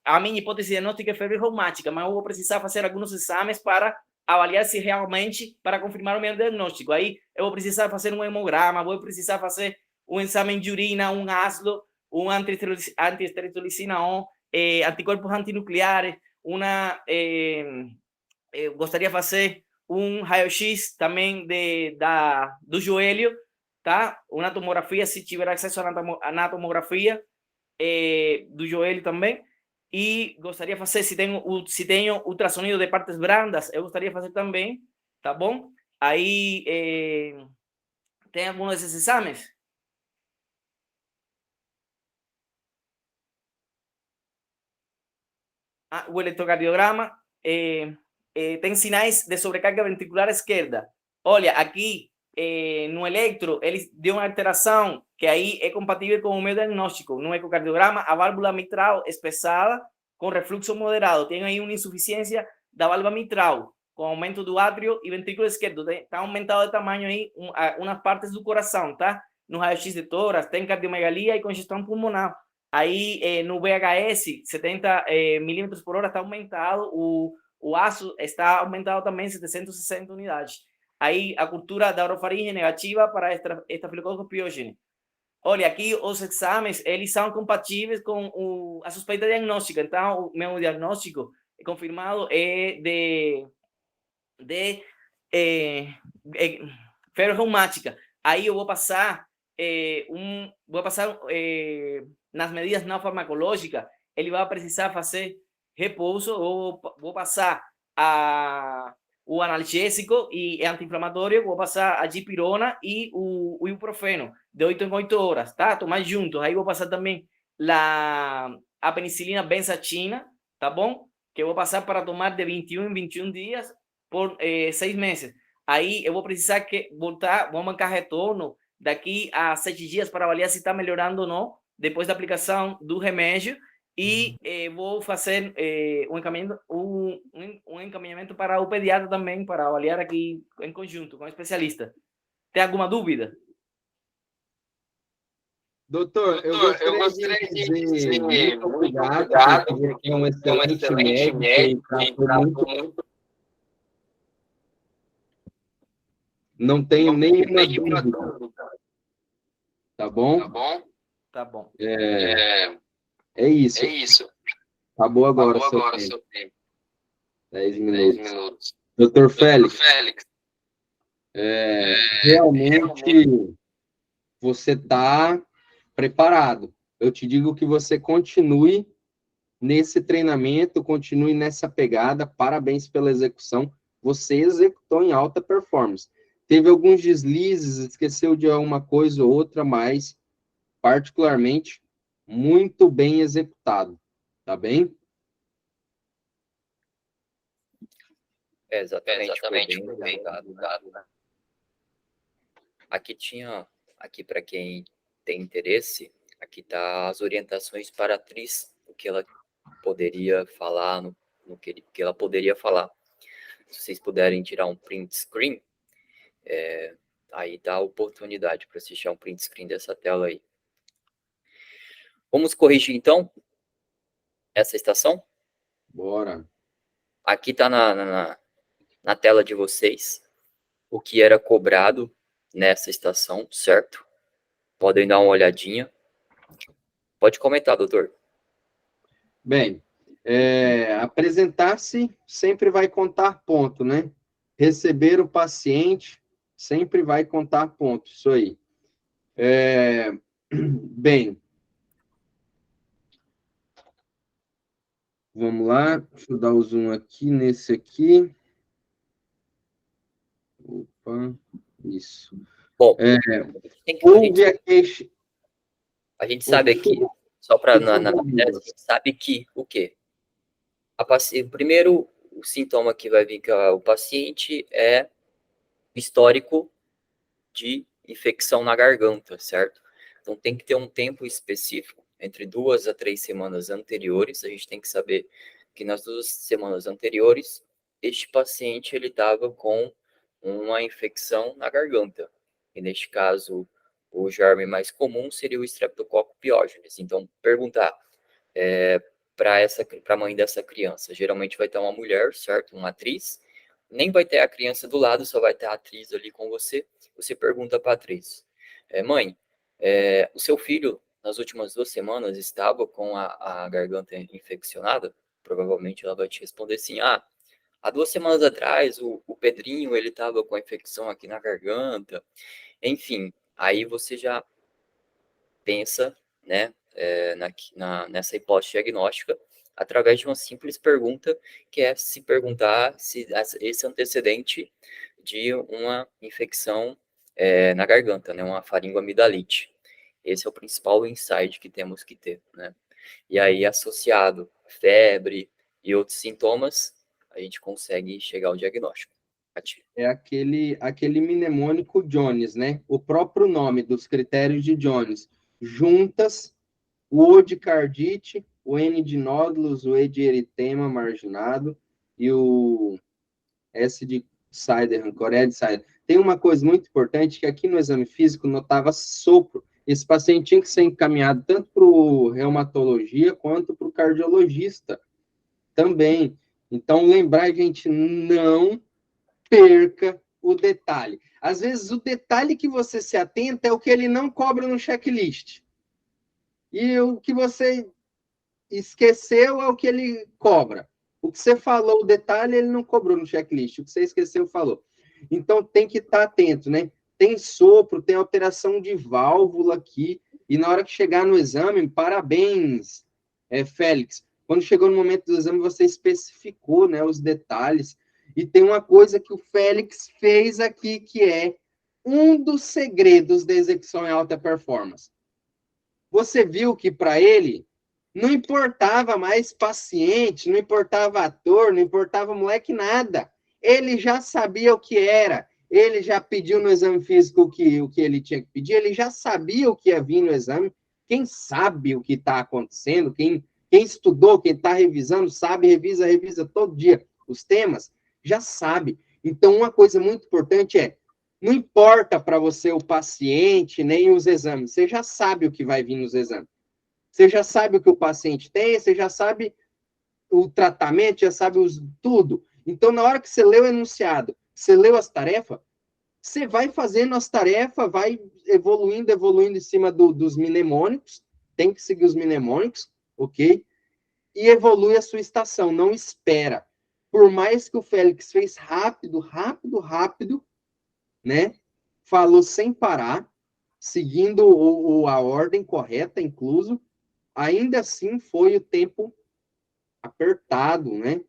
a minha hipótese diagnóstica é febre reumática, mas eu vou precisar fazer alguns exames para avaliar se realmente, para confirmar o meu diagnóstico. Aí eu vou precisar fazer um hemograma, vou precisar fazer um exame de urina, um ácido, um antiestreptolicina 1, anticorpos antinucleares, gostaria de fazer um raio-x também do joelho, tá? Uma tomografia, se tiver acesso à tomografia do joelho também. E gostaria de fazer, se tenho ultrassonido de partes brandas, eu gostaria de fazer também, tá bom? Aí tem alguns desses exames. O eletrocardiograma tem sinais de sobrecarga ventricular esquerda. Olha, aqui no electro, ele deu uma alteração que aí é compatível com o meu diagnóstico. No ecocardiograma, a válvula mitral espessada com refluxo moderado. Tem aí uma insuficiência da válvula mitral, com aumento do átrio e ventrículo esquerdo. Está aumentado de tamanho aí umas partes do coração, tá? No raio-x de tórax, tem cardiomegalia e congestão pulmonar. Aí no VHS, 70 milímetros por hora está aumentado. O aço está aumentado também 760 unidades. Aí a cultura da orofaringe negativa para estafilococcus pyogenes. Olha, aqui os exames, eles são compatíveis com a suspeita diagnóstica. Então, o meu diagnóstico confirmado é de febre reumática. Aí eu vou passar nas medidas não farmacológicas, ele vai precisar fazer repouso, ou vou passar o analgésico e anti-inflamatório, vou passar a dipirona e o ibuprofeno, de 8 em 8 horas, tá? Tomar juntos. Aí vou passar também a penicilina benzatina, tá bom? Que eu vou passar para tomar de 21 em 21 dias por 6 meses. Aí eu vou precisar vou marcar retorno daqui a 7 dias para avaliar se está melhorando ou não, depois da aplicação do remédio. E vou fazer um encaminhamento para o pediatra também, para avaliar aqui em conjunto com o especialista. Tem alguma dúvida? Doutor, eu gostaria de dizer muito obrigado, porque é um excelente médico e tratou muito Não tenho nenhuma dúvida. Tá bom? Tá bom. É isso. Acabou agora seu tempo. 10 minutos. Doutor Félix, realmente você está preparado. Eu te digo que você continue nesse treinamento, continue nessa pegada. Parabéns pela execução. Você executou em alta performance. Teve alguns deslizes, esqueceu de uma coisa ou outra, mas, particularmente, muito bem executado. Tá bem? Exatamente, foi bem executado. Aqui para quem tem interesse, aqui tá as orientações para a atriz, o que ela poderia falar, no que ela poderia falar. Se vocês puderem tirar um print screen, aí dá a oportunidade para assistir um print screen dessa tela aí. Vamos corrigir, então, essa estação? Bora. Aqui está na tela de vocês o que era cobrado nessa estação, certo? Podem dar uma olhadinha. Pode comentar, doutor. Bem, apresentar-se sempre vai contar ponto, né? Receber o paciente sempre vai contar ponto, isso aí. Bem, vamos lá, deixa eu dar o zoom aqui nesse aqui. Opa, isso. Bom, houve a queixa. A gente sabe aqui, só para na matéria, a gente sabe que o quê? O primeiro o sintoma que vai vir que o paciente é histórico de infecção na garganta, certo? Então tem que ter um tempo específico, entre 2 a 3 semanas anteriores, a gente tem que saber que nas 2 semanas anteriores, este paciente ele estava com uma infecção na garganta. E neste caso, o germe mais comum seria o Streptococcus pyogenes. Então, perguntar para a mãe dessa criança, geralmente vai ter uma mulher, certo? Uma atriz, nem vai ter a criança do lado, só vai ter a atriz ali com você. Você pergunta para a atriz, mãe, o seu filho, nas últimas 2 semanas, estava com a garganta infeccionada? Provavelmente ela vai te responder sim, há 2 semanas atrás, o Pedrinho, ele estava com a infecção aqui na garganta. Enfim, aí você já pensa, né, nessa hipótese diagnóstica, através de uma simples pergunta, que é se perguntar se esse antecedente de uma infecção na garganta, né, uma faringoamidalite. Esse é o principal insight que temos que ter, né? E aí, associado a febre e outros sintomas, a gente consegue chegar ao diagnóstico. É aquele mnemônico Jones, né? O próprio nome dos critérios de Jones. Juntas, o O de cardite, o N de nódulos, o E de eritema marginado e o S de Sider, Coreia de Sider. Tem uma coisa muito importante que aqui no exame físico notava sopro. Esse paciente tinha que ser encaminhado tanto para o reumatologia quanto para o cardiologista também. Então, lembrar, gente, não perca o detalhe. Às vezes, o detalhe que você se atenta é o que ele não cobra no checklist. E o que você esqueceu é o que ele cobra. O que você falou, o detalhe, ele não cobrou no checklist. O que você esqueceu, falou. Então, tem que estar atento, né? Tem sopro, tem alteração de válvula aqui. E na hora que chegar no exame, parabéns, Félix. Quando chegou no momento do exame, você especificou, né, os detalhes. E tem uma coisa que o Félix fez aqui, que é um dos segredos da execução em alta performance. Você viu que, para ele, não importava mais paciente, não importava ator, não importava moleque, nada. Ele já sabia o que era. Ele já pediu no exame físico o que ele tinha que pedir. Ele já sabia o que ia vir no exame. Quem sabe o que está acontecendo, quem estudou, quem está revisando, sabe, revisa todo dia os temas, já sabe. Então, uma coisa muito importante não importa para você o paciente, nem os exames, você já sabe o que vai vir nos exames. Você já sabe o que o paciente tem, você já sabe o tratamento, já sabe tudo. Então, na hora que você lê o enunciado, você leu as tarefas, Você vai fazendo as tarefas, vai evoluindo em cima dos mnemônicos, tem que seguir os mnemônicos, ok? E evolui a sua estação, não espera. Por mais que o Félix fez rápido, né? Falou sem parar, seguindo a ordem correta, incluso, ainda assim foi o tempo apertado, né?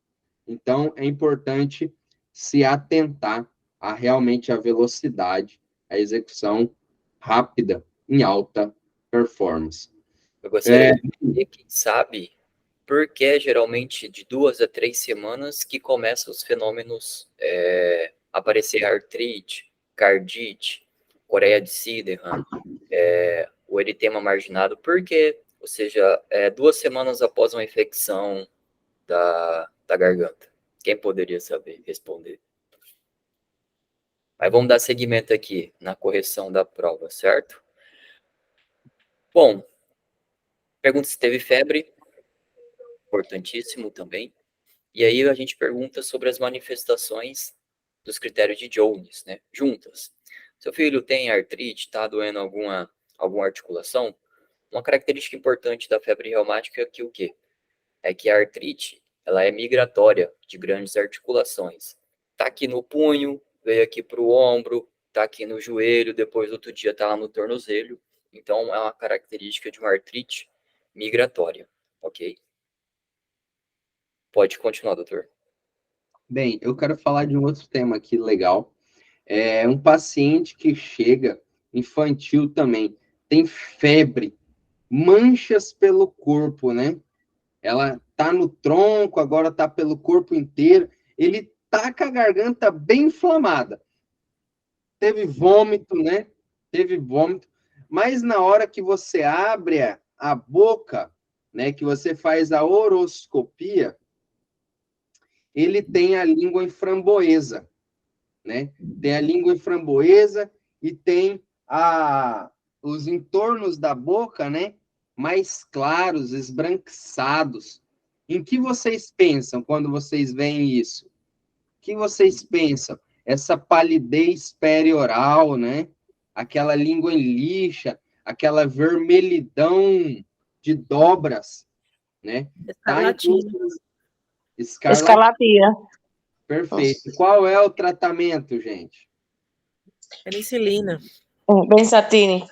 Então, é importante se atentar a realmente a velocidade, a execução rápida em alta performance. Eu gostaria de entender, quem sabe, por que geralmente de 2 a 3 semanas que começam os fenômenos aparecer artrite, cardite, coreia de Sydenham, o eritema marginado, por quê? Ou seja, 2 semanas após uma infecção da garganta. Quem poderia saber responder? Mas vamos dar seguimento aqui na correção da prova, certo? Bom, pergunta se teve febre, importantíssimo também. E aí a gente pergunta sobre as manifestações dos critérios de Jones, né? Juntas. Seu filho tem artrite, está doendo alguma articulação? Uma característica importante da febre reumática é que o quê? É que a artrite, ela é migratória de grandes articulações. Tá aqui no punho, veio aqui para o ombro, tá aqui no joelho, depois outro dia tá lá no tornozelo. Então é uma característica de uma artrite migratória, ok? Pode continuar, doutor. Bem, eu quero falar de um outro tema aqui legal. É um paciente que chega, infantil também, tem febre, manchas pelo corpo, né? Ela tá no tronco, agora tá pelo corpo inteiro. Ele tá com a garganta bem inflamada. Teve vômito, né? Teve vômito. Mas na hora que você abre a boca, né, que você faz a oroscopia, ele tem a língua em framboesa, né? Tem a língua em framboesa e tem os entornos da boca, né? Mais claros, esbranquiçados. Em que vocês pensam quando vocês veem isso? O que vocês pensam? Essa palidez perioral, né? Aquela língua em lixa, aquela vermelhidão de dobras, né? Escarlatina. Escarlatina. Perfeito. Nossa. Qual é o tratamento, gente? Penicilina. Benzatine.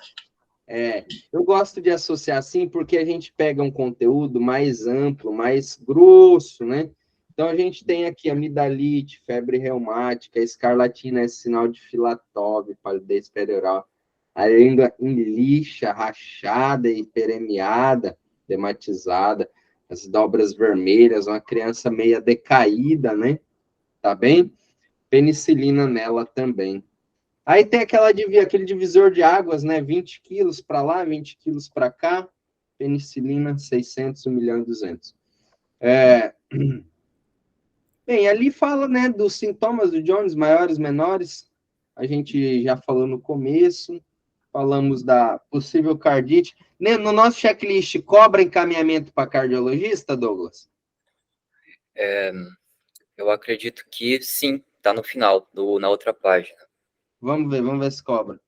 Eu gosto de associar assim porque a gente pega um conteúdo mais amplo, mais grosso, né? Então, a gente tem aqui amidalite, febre reumática, escarlatina é sinal de Filatov, palidez perioral, a língua em lixa, rachada e peremiada, dematizada, as dobras vermelhas, uma criança meia decaída, né? Tá bem? Penicilina nela também. Aí tem aquele divisor de águas, né? 20 quilos para lá, 20 quilos para cá. Penicilina, 600, 1.200.000. Bem, ali fala, né, dos sintomas do Jones, maiores, menores. A gente já falou no começo. Falamos da possível cardite. No nosso checklist, cobra encaminhamento para cardiologista, Douglas? Eu acredito que sim, tá no final, na outra página. Vamos ver se cobra.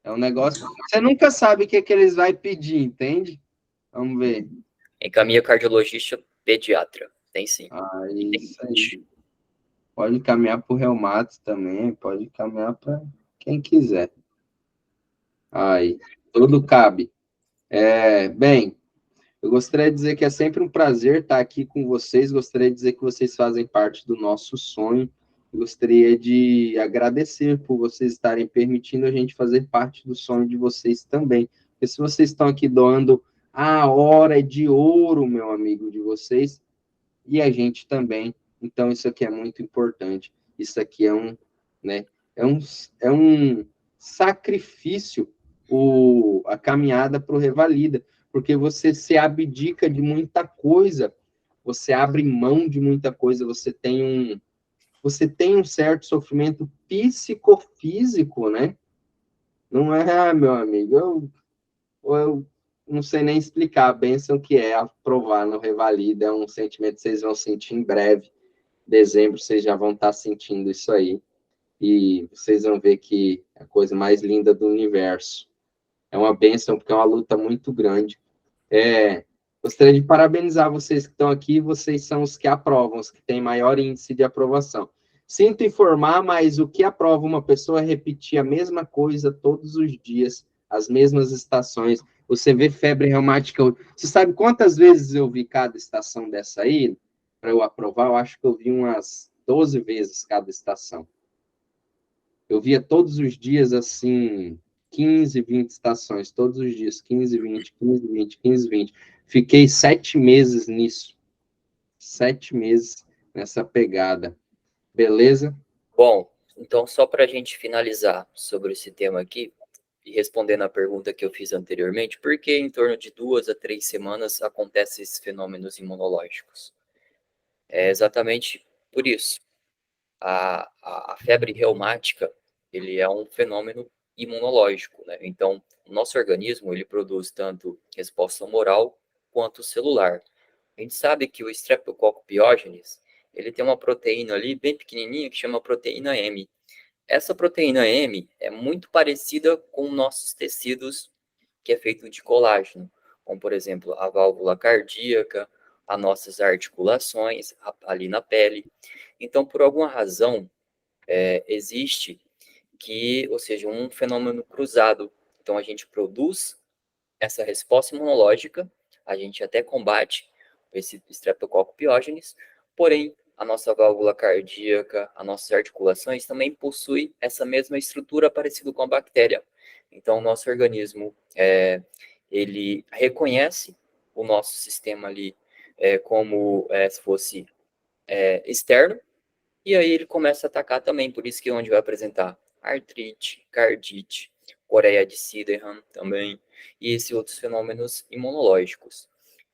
É um negócio... Você nunca sabe o que eles vão pedir, entende? Vamos ver. Encaminha cardiologista pediatra. Tem sim. Isso aí. Pode caminhar para o reumato também, pode caminhar para quem quiser. Aí, tudo cabe. Bem, eu gostaria de dizer que é sempre um prazer estar aqui com vocês, gostaria de dizer que vocês fazem parte do nosso sonho, gostaria de agradecer por vocês estarem permitindo a gente fazer parte do sonho de vocês também, porque se vocês estão aqui doando a hora de ouro, meu amigo, de vocês, e a gente também. Então, isso aqui é muito importante. Isso aqui é um sacrifício, a caminhada para o Revalida, porque você se abdica de muita coisa, você abre mão de muita coisa, você tem um certo sofrimento psicofísico, né? Não é, meu amigo, eu não sei nem explicar a bênção que é aprovar no Revalida, é um sentimento que vocês vão sentir em breve, dezembro, vocês já vão estar sentindo isso aí. e vocês vão ver que é a coisa mais linda do universo. É uma bênção, porque é uma luta muito grande. Gostaria de parabenizar vocês que estão aqui, vocês são os que aprovam, os que têm maior índice de aprovação. Sinto informar, mas o que aprova uma pessoa é repetir a mesma coisa todos os dias, as mesmas estações. Você vê febre reumática. Você sabe quantas vezes eu vi cada estação dessa aí? Para eu aprovar, eu acho que eu vi umas 12 vezes cada estação. Eu via todos os dias, assim, 15, 20 estações, todos os dias, 15, 20, 15, 20, 15, 20. Fiquei 7 meses nisso. 7 meses nessa pegada. Beleza? Bom, então só para a gente finalizar sobre esse tema aqui, e respondendo a pergunta que eu fiz anteriormente, por que em torno de 2 a 3 semanas acontecem esses fenômenos imunológicos? É exatamente por isso. A febre reumática, ele é um fenômeno imunológico, né? Então, o nosso organismo, ele produz tanto resposta humoral quanto celular. A gente sabe que o Streptococcus pyogenes, ele tem uma proteína ali bem pequenininha que chama proteína M. Essa proteína M é muito parecida com nossos tecidos, que é feito de colágeno, como, por exemplo, a válvula cardíaca, as nossas articulações ali na pele. Então, por alguma razão, existe ou seja, um fenômeno cruzado. Então, a gente produz essa resposta imunológica, a gente até combate esse Streptococcus pyogenes, porém, a nossa válvula cardíaca, as nossas articulações também possuem essa mesma estrutura parecida com a bactéria. Então, o nosso organismo, ele reconhece o nosso sistema ali como se fosse externo, e aí ele começa a atacar também, por isso que é onde vai apresentar artrite, cardite, coreia de Sydenham também, e esses outros fenômenos imunológicos.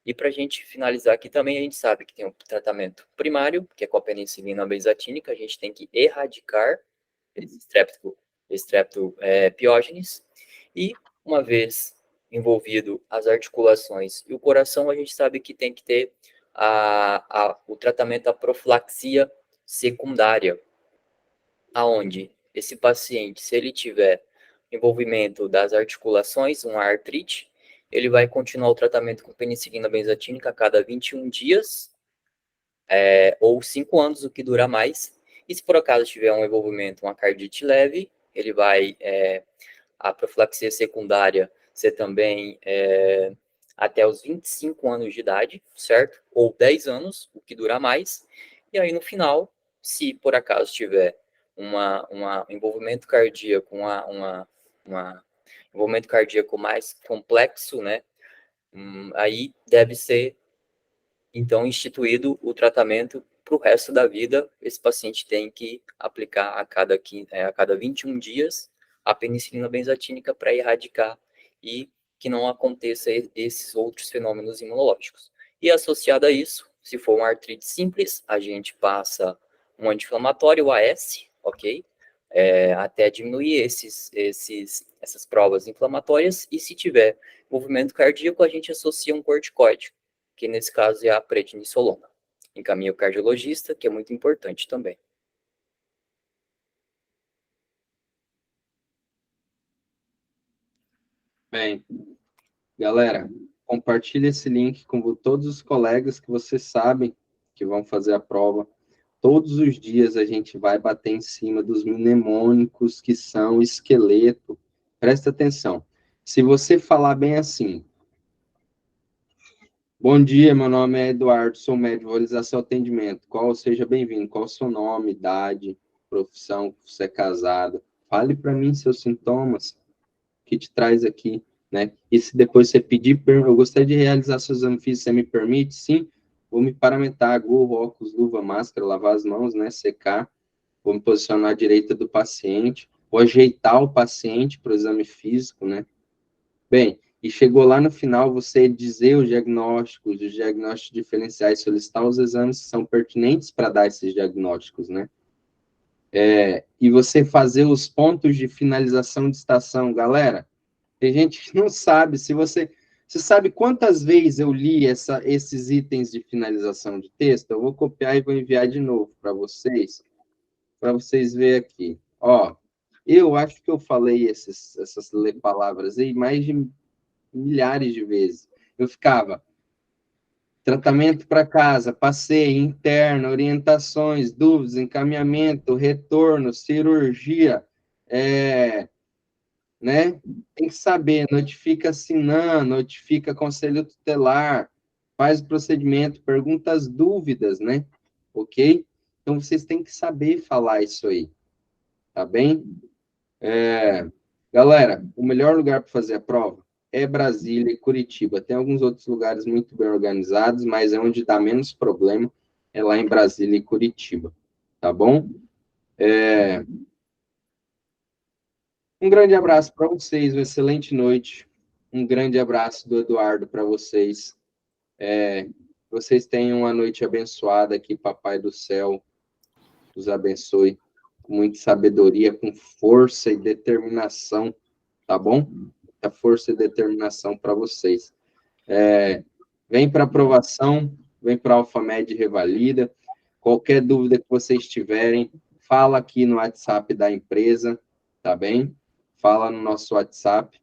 E para a gente finalizar aqui também, a gente sabe que tem um tratamento primário, que é com a penicilina benzatínica, a gente tem que erradicar esse Streptococcus pyogenes, e uma vez envolvido as articulações e o coração, a gente sabe que tem que ter o tratamento da profilaxia secundária, aonde esse paciente, se ele tiver envolvimento das articulações, uma artrite, ele vai continuar o tratamento com penicilina benzatínica a cada 21 dias, ou 5 anos, o que dura mais. E se por acaso tiver um envolvimento, uma cardite leve, ele vai, a profilaxia secundária ser também até os 25 anos de idade, certo? Ou 10 anos, o que dura mais. E aí, no final, se por acaso tiver um envolvimento cardíaco, envolvimento cardíaco mais complexo, né? Aí deve ser, então, instituído o tratamento para o resto da vida. Esse paciente tem que aplicar a cada 21 dias a penicilina benzatínica para erradicar e que não aconteça esses outros fenômenos imunológicos. E associado a isso, se for uma artrite simples, a gente passa um anti-inflamatório, o AS, ok? Até diminuir essas provas inflamatórias, e se tiver movimento cardíaco, a gente associa um corticoide, que nesse caso é a prednisolona. Encaminha o cardiologista, que é muito importante também. Bem, galera, compartilhe esse link com todos os colegas que vocês sabem que vão fazer a prova. Todos os dias a gente vai bater em cima dos mnemônicos que são esqueleto. Presta atenção. Se você falar bem assim: bom dia, meu nome é Eduardo, sou médico, vou realizar seu atendimento. Seja bem-vindo. Qual o seu nome, idade, profissão, você é casado? Fale para mim seus sintomas que te traz aqui, né? E se depois você pedir, eu gostaria de realizar seu exame físico, você me permite? Sim. Vou me paramentar, gorro, óculos, luva, máscara, lavar as mãos, né? Secar. Vou me posicionar à direita do paciente. Vou ajeitar o paciente para o exame físico, né? Bem, e chegou lá no final, você dizer os diagnósticos diferenciais, solicitar os exames que são pertinentes para dar esses diagnósticos, né? E você fazer os pontos de finalização de estação. Galera, tem gente que não sabe. Você sabe quantas vezes eu li esses itens de finalização de texto? Eu vou copiar e vou enviar de novo para vocês verem aqui. Ó, eu acho que eu falei essas palavras aí mais de milhares de vezes. Eu ficava tratamento para casa, passeio, interna, orientações, dúvidas, encaminhamento, retorno, cirurgia, né? Tem que saber, notifica SINAM, notifica conselho tutelar, faz o procedimento, pergunta as dúvidas, né? Ok? Então, vocês têm que saber falar isso aí, tá bem? Galera, o melhor lugar para fazer a prova é Brasília e Curitiba. Tem alguns outros lugares muito bem organizados, mas é onde dá menos problema, é lá em Brasília e Curitiba, tá bom? Um grande abraço para vocês, uma excelente noite. Um grande abraço do Eduardo para vocês. Vocês tenham uma noite abençoada, que Papai do Céu os abençoe com muita sabedoria, com força e determinação, tá bom? Muita força e determinação para vocês. Vem para aprovação, vem para a Alfamed Revalida. Qualquer dúvida que vocês tiverem, fala aqui no WhatsApp da empresa, tá bem? Fala no nosso WhatsApp.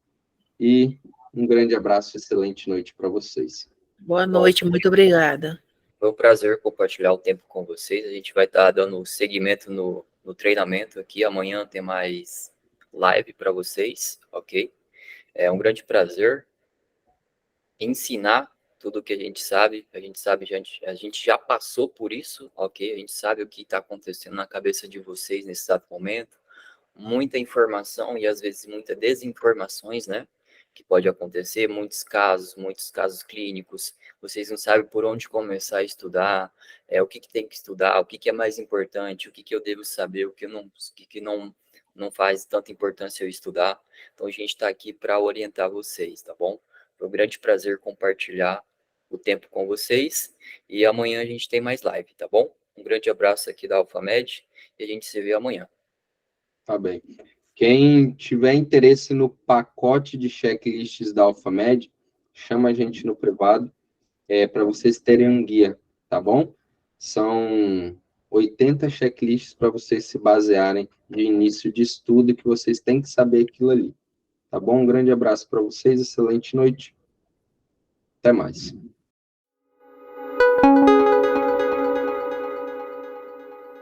E um grande abraço, excelente noite para vocês. Boa noite, muito obrigada. Foi um prazer compartilhar o tempo com vocês. A gente vai estar dando seguimento no treinamento aqui. Amanhã tem mais live para vocês, ok? É um grande prazer ensinar tudo o que a gente sabe. A gente já passou por isso, ok? A gente sabe o que está acontecendo na cabeça de vocês nesse exato momento. Muita informação e às vezes muitas desinformações, né? Que pode acontecer, muitos casos clínicos, vocês não sabem por onde começar a estudar, o que tem que estudar, o que é mais importante, o que eu devo saber, o que não faz tanta importância eu estudar. Então a gente está aqui para orientar vocês, tá bom? Foi um grande prazer compartilhar o tempo com vocês e amanhã a gente tem mais live, tá bom? Um grande abraço aqui da Alfamed e a gente se vê amanhã. Tá bem. Quem tiver interesse no pacote de checklists da Alfamed, chama a gente no privado, para vocês terem um guia, tá bom? São 80 checklists para vocês se basearem de início de estudo, que vocês têm que saber aquilo ali. Tá bom? Um grande abraço para vocês, excelente noite. Até mais.